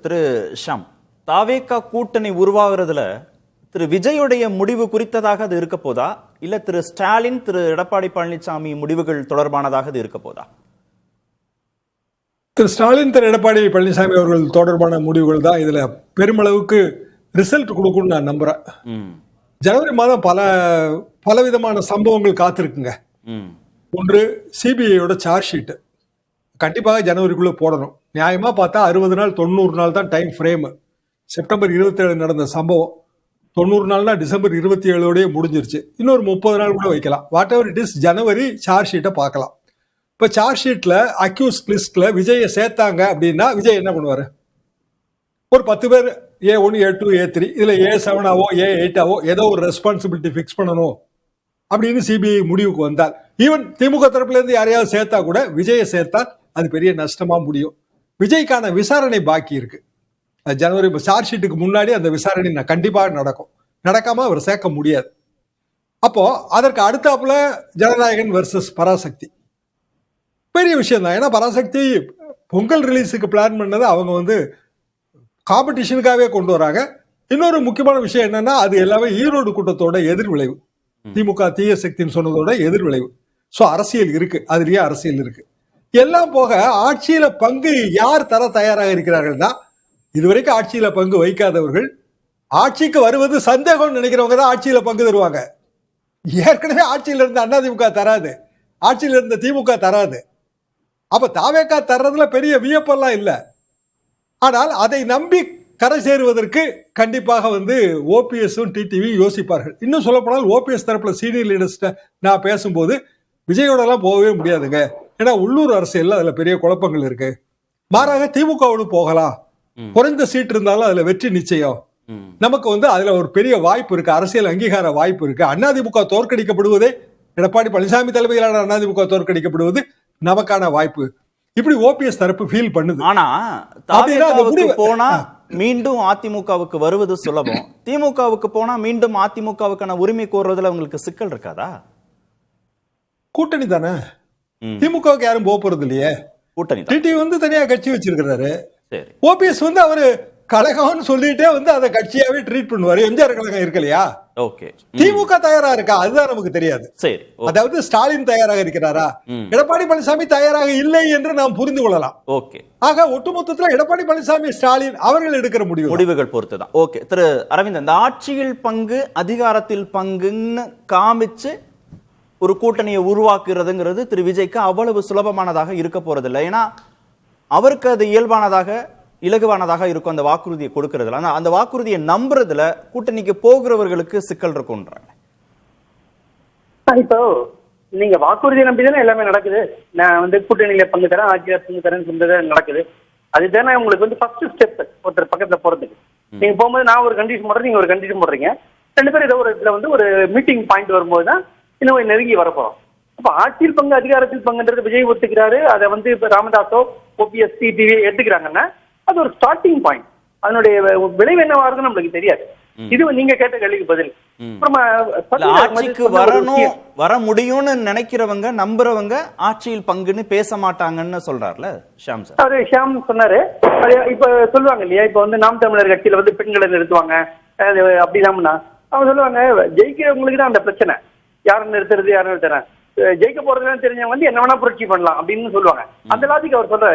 திரு ஷாம், தாவேகா கூட்டணி உருவாகிறதுல திரு விஜயுடைய முடிவு குறித்ததாக அது இருக்க போதா, இல்ல திரு ஸ்டாலின் திரு எடப்பாடி பழனிசாமி முடிவுகள் தொடர்பானதாக அது இருக்க போதா? திரு ஸ்டாலின் திரு எடப்பாடி பழனிசாமி அவர்கள் தொடர்பான முடிவுகள் தான் இதுல பெருமளவுக்கு ரிசல்ட் கொடுக்கும்னு நான் நம்புறேன். ஜனவரி மாதம் பலவிதமான சம்பவங்கள் காத்திருக்குங்க. ஒன்று, சிபிஐயோட சார்ஜ் ஷீட் கண்டிப்பாக ஜனவரிக்குள்ள போடணும். நியாயமா பார்த்தா 60 நாள் 90 நாள் தான் டைம் ஃப்ரேம். செப்டம்பர் 27 நடந்த சம்பவம் 90 நாள்னா டிசம்பர் 27 முடிஞ்சிருச்சு. இன்னொரு 30 நாள் கூட வைக்கலாம். What ever it is, January charge ஷீட்டை பார்க்கலாம். இப்போ சார்ஜ் ஷீட்ல அக்யூஸ் லிஸ்ட்ல விஜயை சேர்த்தாங்க அப்படின்னா விஜய் என்ன பண்ணுவாரு? ஒரு 10 பேர் A1 A2 A3 இதுல A7ஆவோ A8ஆவோ ஏதோ ஒரு ரெஸ்பான்சிபிலிட்டி ஃபிக்ஸ் பண்ணணும் அப்படின்னு சிபிஐ முடிவுக்கு வந்தால், ஈவன் திமுக தரப்புல இருந்து யாரையாவது சேர்த்தா கூட விஜயை சேர்த்தா அது பெரிய நஷ்டமா முடியும். விஜய்க்கான விசாரணை பாக்கி இருக்கு. ஜனவரி சார்ஜ் ஷீட்டுக்கு முன்னாடி அந்த விசாரணை கண்டிப்பாக நடக்கும். நடக்காம அவர் சேர்க்க முடியாது. அப்போ அதற்கு அடுத்தாப்புல ஜனநாயகன் வெர்சஸ் பராசக்தி பெரிய விஷயம் தான். ஏன்னா பராசக்தி பொங்கல் ரிலீஸுக்கு பிளான் பண்ணது அவங்க காம்படிஷனுக்காகவே கொண்டு வராங்க. இன்னொரு முக்கியமான விஷயம் என்னன்னா, அது எல்லாமே ஈரோடு கூட்டத்தோட எதிர்விளைவு. திமுக தீய சக்தின்னு சொன்னதோட எதிர்விளைவு. ஸோ அரசியல் இருக்கு, அதுலயே அரசியல் இருக்கு. எல்லாம் போக ஆட்சியில பங்கு யார் தர தயாராக இருக்கிறார்கள்னா, இதுவரைக்கும் ஆட்சியில பங்கு வைக்காதவர்கள், ஆட்சிக்கு வருவது சந்தேகம் நினைக்கிறவங்க தான் ஆட்சியில பங்கு தருவாங்க. ஏற்கனவே ஆட்சியில இருந்த அதிமுக தராது, ஆட்சியில இருந்த திமுக தராது. அப்ப தாவேகா தர்றதுல பெரிய வியப்பெல்லாம் இல்லை. ஆனால் அதை நம்பி கரை சேருவதற்கு கண்டிப்பாக ஓபிஎஸும் டிடிவி யோசிப்பார்கள். இன்னும் சொல்ல போனால் ஓபிஎஸ் தரப்புல சீனியர் லீடர்ஸ்ட நான் பேசும்போது விஜயோட எல்லாம் போகவே முடியாதுங்க, ஏன்னா உள்ளூர் அரசியல்ல அதுல பெரிய குழப்பங்கள் இருக்கு. மாறாக திமுகவோடு போகலாம், குறைந்த சீட் இருந்தாலும் அதுல வெற்றி நிச்சயம். நமக்கு அதுல ஒரு பெரிய வாய்ப்பு இருக்கு, அரசியல் அங்கீகார வாய்ப்பு இருக்கு. அதிமுக தோற்கடிக்கப்படுவதே, எடப்பாடி பழனிசாமி தலைமையிலான அதிமுக தோற்கடிக்கப்படுவது நமக்கான வாய்ப்பு. இப்படி ஓபிஎஸ் தரப்பு ஃபீல் பண்ணுது. ஆனா தாவேகாவுக்கு போனா மீண்டும் அதிமுகவுக்கு வருவது சுலபம், திமுகவுக்கு போனா மீண்டும் அதிமுகவுக்கான உரிமை கோருவதில் அவங்களுக்கு சிக்கல் இருக்காதா? கூட்டணி தானே, திமுகவுக்கு யாரும் போக போறது இல்லையே. கூட்டணி டிடி தனியா கட்சி வச்சிருக்கிறாரு. ஓபிஎஸ் அவரு கழகம்னு சொல்லிட்டே அதை கட்சியாவே ட்ரீட் பண்ணுவாரு. எம்ஜிஆர் கழகம் இருக்கலையா? ஓகே, திமுக தயாரா இருக்கா அதுதான் நமக்கு தெரியாது. சரி, அதாவது ஸ்டாலின் தயாராக இருக்கிறாரா, எடப்பாடி பழனிசாமி தயாராக இல்லை என்று நாம் புரிந்து கொள்ளலாம். ஓகே, ஆக ஒட்டுமொத்தத்தில் எடப்பாடி பழனிசாமி ஸ்டாலின் அவர்கள் எடுக்கிற முடிவுகள் பொறுத்துதான். ஓகே திரு அரவிந்த், அந்த ஆட்சியில் பங்கு அதிகாரத்தில் பங்குன்னு காமிச்சு ஒரு கூட்டணியை உருவாக்குறதுங்கிறது திரு விஜய்க்கு அவ்வளவு சுலபமானதாக இருக்க போறதில்லை. ஏன்னா அவருக்கு அது இயல்பானதாக இலகுவானதாக இருக்கும் அந்த வாக்குறுதியை கொடுக்கறதுல. ஆனா அந்த வாக்குறுதியை நம்புறதுல கூட்டணிக்கு போகிறவர்களுக்கு சிக்கல் இருக்கும்ன்றாங்க. இப்போ நீங்க வாக்குறுதியை நம்பிதானே எல்லாமே நடக்குது. நான் கூட்டணியில பங்கு தரேன், ஆட்சியில பங்கு தரேன்னு சொல்றது நடக்குது. அதுதானே உங்களுக்கு ஃபர்ஸ்ட் ஸ்டெப் ஒருத்தர் பக்கத்துல போறதுக்கு. நீங்க போகும்போது நான் ஒரு கண்டிஷன் போடுறேன், நீங்க ஒரு கண்டிஷன் போடுறீங்க, ரெண்டு பேரும் ஏதோ ஒரு இடத்துல ஒரு மீட்டிங் பாயிண்ட் வரும்போது தான் இன்னும் நெருங்கி வரப்போறோம். அப்ப ஆட்சியில் பங்கு அதிகாரத்தில் பங்குன்றது விஜய் ஒத்துக்கிறாரு, அதை இப்ப ராமதாஸோ ஓபிஎஸ் டிவி எடுத்துக்கிறாங்கன்னா அது ஒரு ஸ்டார்டிங் பாயிண்ட். அதனுடைய விளைவு என்னவா இருக்குன்னு நம்மளுக்கு தெரியாது. இது நீங்க கேட்ட கேள்விக்கு பதில். ஆட்சிக்கு வர முடியும்னு நினைக்கிறவங்க நம்புறவங்க ஆட்சியில் பங்குன்னு பேச மாட்டாங்கன்னு சொல்றாருல ஷாம் சார். அவரு ஷாம் சொன்னாரு, இப்ப சொல்லுவாங்க இல்லையா, இப்ப நாம் தமிழர் கட்சியில பெண்களை நிறுத்துவாங்க அப்படின்னா அவங்க சொல்லுவாங்க, ஜெயிக்கிறவங்களுக்கு தான் அந்த பிரச்சனை, யாரும் நிறுத்துறது யாரும் நிறுத்துறேன், ஜெயிக்க போறதுன்னு தெரிஞ்சவங்க என்ன வேணா புரட்சி பண்ணலாம் அப்படின்னு சொல்லுவாங்க. அந்த லாஜிக் அவர் சொல்ற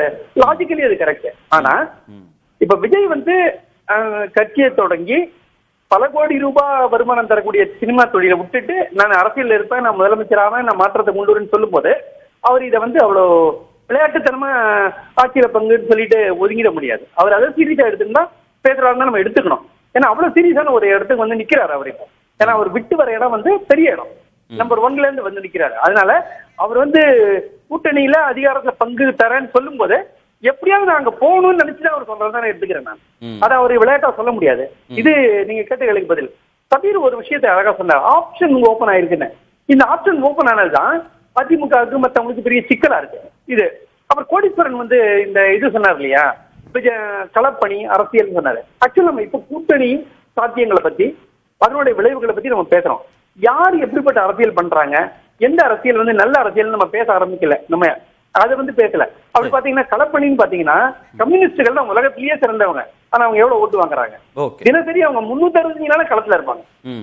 லாஜிக்கலி அது கரெக்ட். ஆனா இப்ப விஜய் கட்சியை தொடங்கி பல கோடி ரூபாய் வருமானம் தரக்கூடிய சினிமா தொழிலை விட்டுட்டு நான் அரசியல் இருப்பேன், நான் முதலமைச்சராக நான் மாற்றத்தை கொண்டு வரேன்னு சொல்லும் போது அவர் இதை அவ்வளோ விளையாட்டுத்தனமா ஆட்சியில பங்குன்னு சொல்லிட்டு ஒதுங்கிட முடியாது. அவர் அதை சீரியஸா எடுத்துன்னா பேசுறாருன்னா நம்ம எடுத்துக்கணும். ஏன்னா அவ்வளவு சீரியஸான ஒரு இடத்துக்கு நிக்கிறாரு அவர் இப்போ. ஏன்னா அவர் விட்டு வர இடம் பெரிய இடம், நம்பர் 1ல இருந்து நிக்கிறாரு. அதனால அவர் கூட்டணியில அதிகாரத்துல பங்கு தரேன்னு சொல்லும் போது எப்படியாவது நாங்க போகணும்னு நினைச்சுதான் அவர் சொல்றதுதான் எடுத்துக்கிறேன் நான். அதை அவர் விளையாட்டா சொல்ல முடியாது. இது நீங்க கேட்ட கேள்விக்கு பதில். கபீர் ஒரு விஷயத்தை அழகா சொன்னார், ஆப்ஷன் ஓபன் ஆயிருக்குன்னு. இந்த ஆப்ஷன் ஓபன் ஆனதுதான் அதிமுகவுக்கு மற்றவங்களுக்கு பெரிய சிக்கலா இருக்கு. இது அப்புறம் கோடீஸ்வரன் இந்த இது சொன்னார் இல்லையா, களப்பணி அரசியல் சொன்னாரு. ஆக்சுவலி நம்ம இப்ப கூட்டணி சாத்தியங்களை பத்தி அதனுடைய விளைவுகளை பத்தி நம்ம பேசுறோம். யார் எப்படிப்பட்ட அரசியல் பண்றாங்க, எந்த அரசியல் நல்ல அரசியல் நம்ம பேச ஆரம்பிக்கல. நம்ம அதை வந்து பேசல. அப்படி பாத்தீங்கன்னா களப்பணின்னு பாத்தீங்கன்னா கம்யூனிஸ்டுகள் தான் உலகத்திலேயே சிறந்தவங்க. ஆனா அவங்க எவ்வளவு ஓட்டு வாங்குறாங்க தினசரி? அவங்க 365 நாள் களத்துல இருப்பாங்க.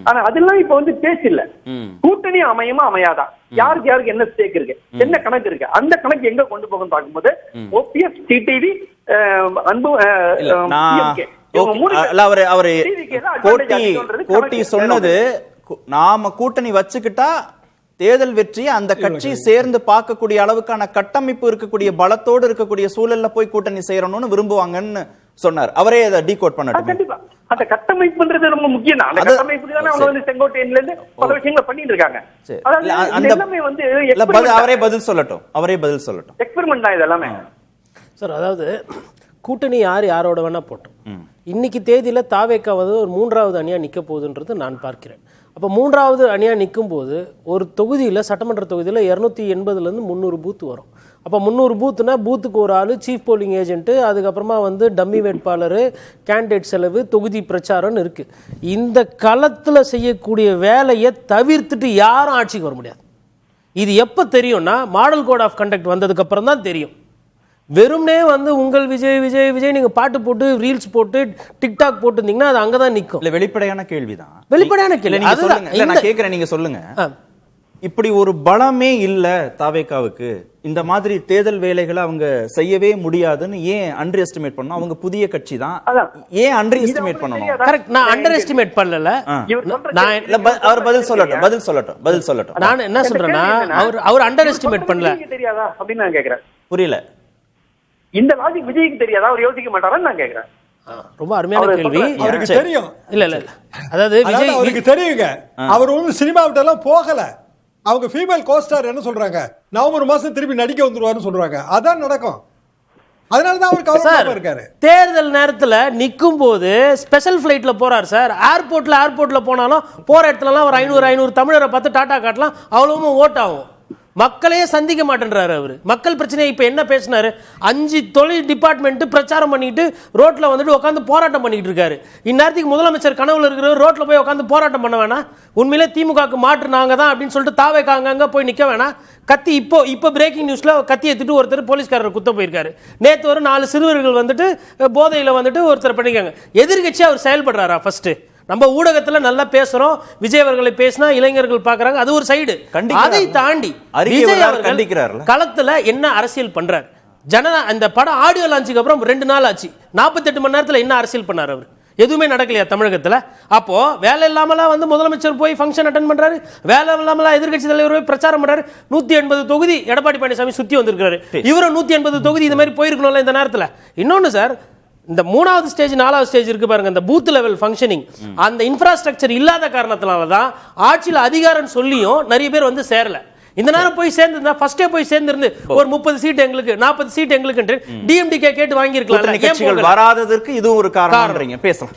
ஆனா அதெல்லாம் இப்ப வந்து பேச்சு இல்ல. கூட்டணி அமையுமா அமையாதா, யாருக்கு யாருக்கு என்ன ஸ்டேக் இருக்கு, என்ன கணக்கு இருக்கு, அந்த கணக்கு எங்க கொண்டு போகணும்னு பார்க்கும்போது ஓபிஎஸ், டிடிவி, அன்பு, கோட்டி சொன்னது நாம கூட்டணி வச்சுக்கிட்டா தேர்தல் வெற்றி அந்த கட்சி சேர்ந்து பார்க்கக்கூடிய அளவுக்கான கட்டமைப்பு இருக்கக்கூடிய பலத்தோடு இருக்கக்கூடிய சூழல்ல போய் கூட்டணி செய்யறணும்னு விரும்புவாங்கன்னு சொன்னார். அவரே அதை டீகோட் பண்ணட்டும். கண்டிப்பா அந்த கட்டமைப்புன்றது ரொம்ப முக்கியம் தான். அந்த கட்டமைப்புக்கு தானே அவங்க வந்து செங்கோட்டையில இருந்து பல விஷயங்களை பண்ணிட்டு இருக்காங்க. அதாவது எல்லாமே வந்து அவரே பதில் சொல்லட்டும். எக்ஸ்பெரிமெண்ட் தான் இது எல்லாமே சார். அதாவது கூட்டணி யாரோட வேணா போட்டோம். இன்னைக்கு தேதியில தாவேக்கா வந்து ஒரு 3வது அணியா நிக்க போகுதுன்றது நான் பார்க்கிறேன். அப்போ 3வது அணியா நிற்கும் போது ஒரு தொகுதியில், சட்டமன்ற தொகுதியில் 280லேருந்து 300 பூத்து வரும். அப்போ 300 பூத்துனா பூத்துக்கு ஒரு ஆள், சீஃப் போலிங் ஏஜென்ட்டு, அதுக்கப்புறமா வந்து டம்மி வேட்பாளர், கேண்டிடேட் செலவு, தொகுதி பிரச்சாரம்னு இருக்குது. இந்த களத்தில் செய்யக்கூடிய வேலையை தவிர்த்துட்டு யாரும் ஆட்சிக்கு வர முடியாது. இது எப்போ தெரியும்னா மாடல் கோட் ஆஃப் கண்டக்ட் வந்ததுக்கு அப்புறம் தான் தெரியும். வெறும்னே வந்து உங்கள் விஜய் விஜய் விஜய் நீங்க பாட்டு போட்டு ரீல்ஸ் போட்டு டிக்டாக் போட்டுருந்தீங்கன்னா அது அங்கதான் நிற்கும். இல்ல வெளிப்படையான கேள்விதான். வெளிப்படையான கேள்வி. நான் கேட்கிறேன், நீங்க சொல்லுங்க. இப்படி ஒரு பலமே இல்ல தாவேக்காவுக்கு, இந்த மாதிரி தேர்தல் வேலைகளை அவங்க செய்யவே முடியாதுன்னு ஏன் அண்டர் எஸ்டிமேட் பண்ணணும்? அவங்க புதிய கட்சி தான், ஏன் அண்டர் எஸ்டிமேட் பண்ணணும்? கரெக்ட். நான் அண்டர் எஸ்டிமேட் பண்ணல. அவர் பதில் சொல்லட்டும். நான் என்ன சொல்றேன்னா அவர் அண்டர் எஸ்டிமேட் பண்ணல. தெரியாதா அப்படின்னு நான் கேக்குறேன். புரியல. இந்த லாஜிக் விஜய்க்கு தெரியாதா? அவர் யோசிக்க மாட்டாரான்னு நான் கேக்குறேன். ரொம்ப அருமையான கேள்வி. அவருக்கு தெரியும். இல்ல அதாவது விஜய் அவருக்கு தெரியுங்க. அவர் வந்து சினிமா விட்டு எல்லாம் போகல. அவங்க ஃபீமேல் கோஸ்டார் என்ன சொல்றாங்க, நவம்பர் மாசம் திருப்பி நடிக்க வந்துருவாருன்னு சொல்றாங்க. அதான் நடக்கும். அதனாலதான் அவர் கவலையா இருக்காரு. தேர்தல் நேரத்துல நிக்கும் போது ஸ்பெஷல் பிளைட்ல போறாரு சார். ஏர்போர்ட்ல போனாலும் போற இடத்துல எல்லாம் ஒரு 500 தமிழரை பார்த்து டாடா காட்டலாம், அவ்வளவும் ஓட் ஆகும். மக்களையே சந்திக்க மாட்டேன்றாரு அவரு. மக்கள் பிரச்சனை இப்ப என்ன பேசினாரு? 5 தொழில் டிபார்ட்மெண்ட் பிரச்சாரம் பண்ணிட்டு ரோட்ல வந்துட்டு உட்காந்து போராட்டம் பண்ணிட்டு இருக்காரு. இந்நேரத்துக்கு முதலமைச்சர் கனவுல இருக்கிற ரோட்ல போய் உட்காந்து போராட்டம் பண்ண வேணாம்? உண்மையிலே திமுகக்கு மாற்று நாங்க தான் அப்படின்னு சொல்லிட்டு தாவேக்காங்க அங்க போய் நிக்க வேணாம்? கத்தி இப்போ பிரேக்கிங் நியூஸ்ல கத்தி எடுத்துட்டு ஒருத்தர் போலீஸ்காரர் குத்த போயிருக்காரு. நேத்து ஒரு 4 சிறுவர்கள் வந்துட்டு போதையில வந்துட்டு ஒருத்தர் பண்ணிருக்காங்க. எதிர்கட்சி அவர் செயல்படுறாரா? ஃபர்ஸ்ட் நம்ம ஊடகத்துல நல்லா பேசுறோம், விஜய் அவர்களை பேசினா இளைஞர்கள் பாக்குறாங்க, அது ஒரு சைடு. அதை தாண்டி விஜய் அவர்கள் களத்துல என்ன அரசியல் பண்றாரு? அந்த படம் ஆடியோ லான்ச்சுக்கு அப்புறம் 2 நாள் ஆச்சு. 48 மணி நேரத்துல என்ன அரசியல் பண்ணாரு அவர்? எதுவுமே நடக்கலையா தமிழகத்துல? அப்போ வேலை இல்லாமலாம் வந்து முதலமைச்சர் போய் ஃபங்க்ஷன் அட்டெண்ட் பண்றாரு, வேலை இல்லாமலாம் எதிர்கட்சி தலைவர் போய் பிரச்சாரம் பண்றாரு. 180 தொகுதி எடப்பாடி பழனிசாமி சுத்தி வந்திருக்காரு. இவரும் 180 தொகுதி இந்த மாதிரி போயிருக்கணும்ல இந்த நேரத்துல. இன்னொன்னு சார், இந்த 3வது ஸ்டேஜ் 4வது ஸ்டேஜ் இருக்கு பாருங்க, இந்த பூத் லெவல் ஃபங்க்ஷனிங், அந்த இன்ஃப்ராஸ்ட்ரக்சர் இல்லாத காரணத்தினால தான் ஆட்சியில் அதிகாரம் சொல்லியும் நிறைய பேர் வந்து சேரல. இந்த நேரம் போய் சேர்ந்து ஃபர்ஸ்டே போய் சேர்ந்து ஒரு 30 சீட் எங்களுக்கு 40 சீட் எங்களுக்கு டிஎம்டிகே கேட்டு வாங்கி இருக்கலாம். வராததற்கு இதுவும் ஒரு காரணம். பேசலாம்.